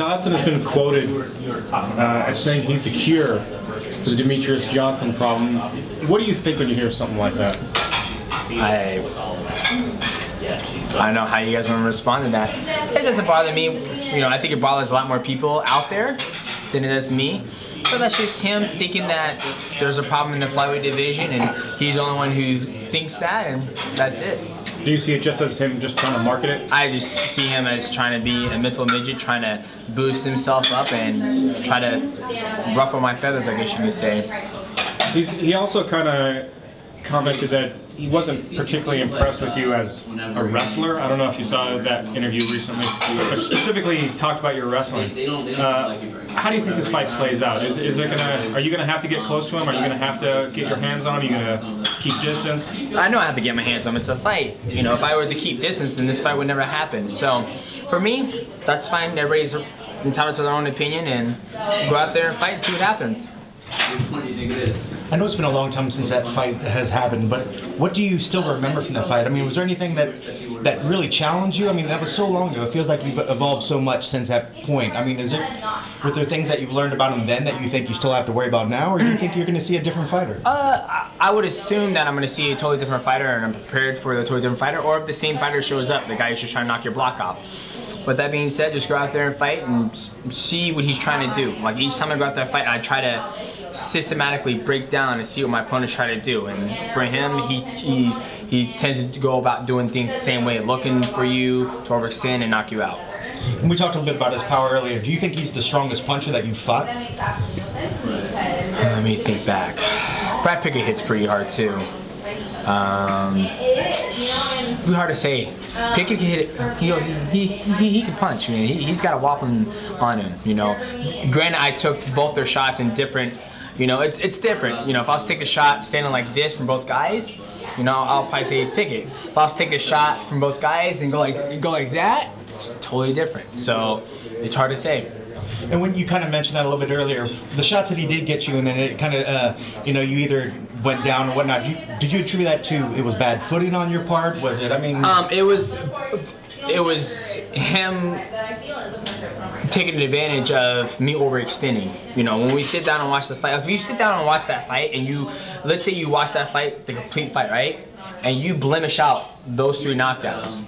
Dodson has been quoted as saying he's the cure for the Demetrious Johnson problem. What do you think when you hear something like that? I don't know how you guys want to respond to that. It doesn't bother me. You know, I think it bothers a lot more people out there than it does me. But that's just him thinking that there's a problem in the flyweight division and he's the only one who thinks that, and that's it. Do you see it just as him just trying to market it? I just see him as trying to be a mental midget, trying to boost himself up and try to ruffle my feathers, I guess you could say. He also kind of commented that he wasn't particularly impressed with you as a wrestler. I don't know if you saw that interview recently, but specifically he talked about your wrestling. How do you think this fight plays out? Are you gonna have to get close to him? Are you gonna have to get your hands on him? Are you gonna keep distance? I know I have to get my hands on him. It's a fight. You know, if I were to keep distance, then this fight would never happen. So, for me, that's fine. Everybody's entitled to their own opinion, and go out there and fight and see what happens. Which one do you think it is? I know it's been a long time since that fight has happened, but what do you still remember from that fight? I mean, was there anything that really challenged you? I mean, that was so long ago. It feels like you've evolved so much since that point. I mean, were there things that you learned about him then that you think you still have to worry about now, or do you think you're going to see a different fighter? I would assume that I'm going to see a totally different fighter, and I'm prepared for the totally different fighter, or if the same fighter shows up, the guy who's just trying to knock your block off. With that being said, just go out there and fight and see what he's trying to do. Like, each time I go out there and fight, I try to systematically break down and see what my opponent's trying to do. And for him, he tends to go about doing things the same way, looking for you to overextend and knock you out. And we talked a little bit about his power earlier. Do you think he's the strongest puncher that you've fought? Let me think back. Brad Pickett hits pretty hard too. Pretty hard to say. Pickett can hit it. He can punch. Man, he's got a whopping on him. You know. Granted, I took both their shots in different. You know, it's different. You know, if I was to take a shot standing like this from both guys, you know, I'll probably say Pickett. If I was to take a shot from both guys and go like that, it's totally different. So it's hard to say. And when you kind of mentioned that a little bit earlier, the shots that he did get you, and then it kind of, you know, you either went down or whatnot. Did you attribute that to it was bad footing on your part? Was it? I mean, it was him taking advantage of me overextending. You know, when we sit down and watch the fight, if you sit down and watch that fight, and let's say you watch that fight, the complete fight, right? And you blemish out those 3 knockdowns,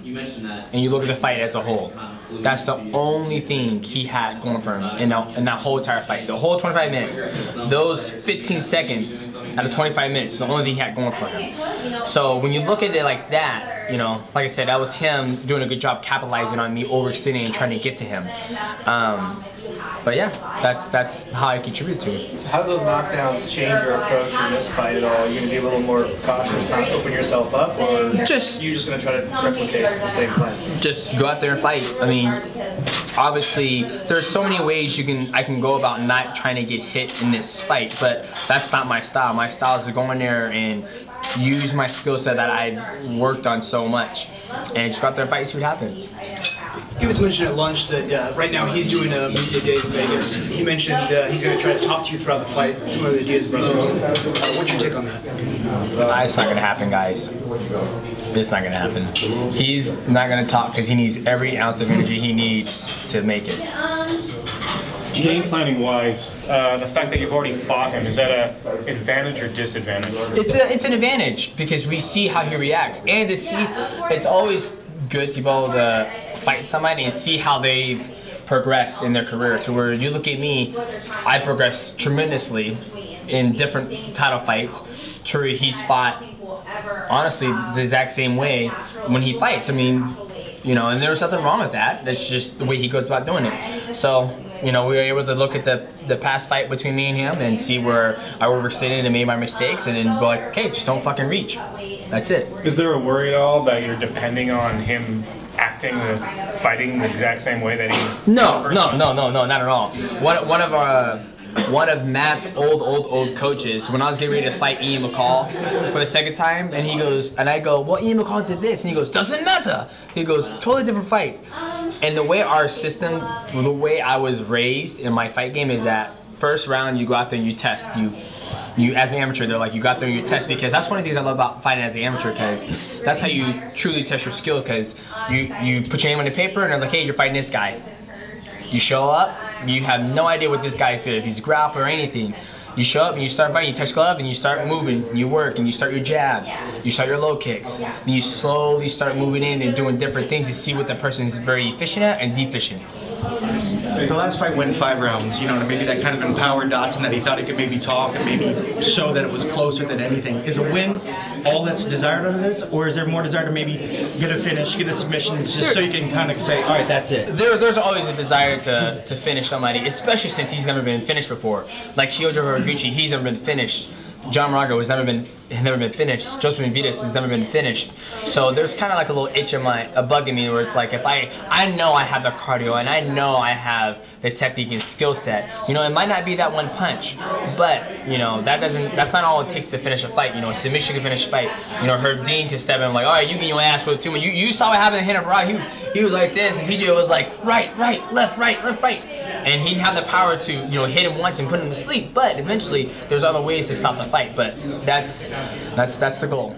and you look at the fight as a whole. That's the only thing he had going for him in that whole entire fight. The whole 25 minutes, those 15 seconds out of 25 minutes, the only thing he had going for him. So when you look at it like that, you know, like I said, that was him doing a good job capitalizing on me overextending and trying to get to him. But yeah, that's how I contribute to it. So how do those knockdowns change your approach in this fight at all? Are you going to be a little more cautious, not open yourself up, or are you just going to try to replicate the same plan? Just go out there and fight. I mean, obviously, there's so many ways I can go about not trying to get hit in this fight, but that's not my style. My style is to go in there and use my skill set that I worked on so much, and just go out there and fight and see what happens. He was mentioning at lunch that right now he's doing a media day in Vegas. He mentioned he's going to try to talk to you throughout the fight, similar to the Diaz brothers. What's your take on that? It's not going to happen, guys. It's not going to happen. He's not going to talk because he needs every ounce of energy he needs to make it. Game planning wise, the fact that you've already fought him, is that an advantage or disadvantage? It's an advantage because we see how he reacts, and to see, it's always good to be able to fight somebody and see how they've progressed in their career. To where you look at me, I progressed tremendously in different title fights. To where he's fought, honestly, the exact same way when he fights. I mean, you know, and there's nothing wrong with that. That's just the way he goes about doing it. So, you know, we were able to look at the past fight between me and him and see where I overextended and made my mistakes, and then be like, okay, just don't fucking reach. That's it. Is there a worry at all that you're depending on him fighting the exact same way that he? No, not at all. One of Matt's old coaches, when I was getting ready to fight Ian McCall for the second time, and he goes, and I go, well, Ian McCall did this, and he goes, doesn't matter. He goes, totally different fight. And the way our system, the way I was raised in my fight game is that first round you go out there and you test. You as an amateur, they're like, you got there and you test, because that's one of the things I love about fighting as an amateur, because that's how you truly test your skill, because you put your name on the paper and they're like, hey, you're fighting this guy. You show up, you have no idea what this guy is, if he's grappling or anything. You show up and you start fighting, you touch glove and you start moving, and you work and you start your jab, you start your low kicks, and you slowly start moving in and doing different things to see what the person is very efficient at and deficient. The last fight went 5 rounds, you know, and maybe that kind of empowered Dodson that he thought he could maybe talk and maybe show that it was closer than anything. Is a win all that's desired out of this, or is there more desire to maybe get a finish, get a submission, just so you can kind of say, all right, that's it? There's always a desire to finish somebody, especially since he's never been finished before. Like Shiojo Horiguchi, he's never been finished. John Moraga has never been finished. Joseph Benavidez has never been finished. So there's kind of like a little itch in a bug in me where it's like, if I know I have the cardio and I know I have the technique and skill set. You know, it might not be that one punch, but you know that's not all it takes to finish a fight. You know, submission can finish a fight. You know, Herb Dean can step in like, all right, you get your ass whipped too. You saw what happened to Hannah Broad. He was like this, and TJ was like right, left, right, and he didn't have the power to hit him once and put him to sleep. But eventually, there's other ways to stop the fight. But that's the goal.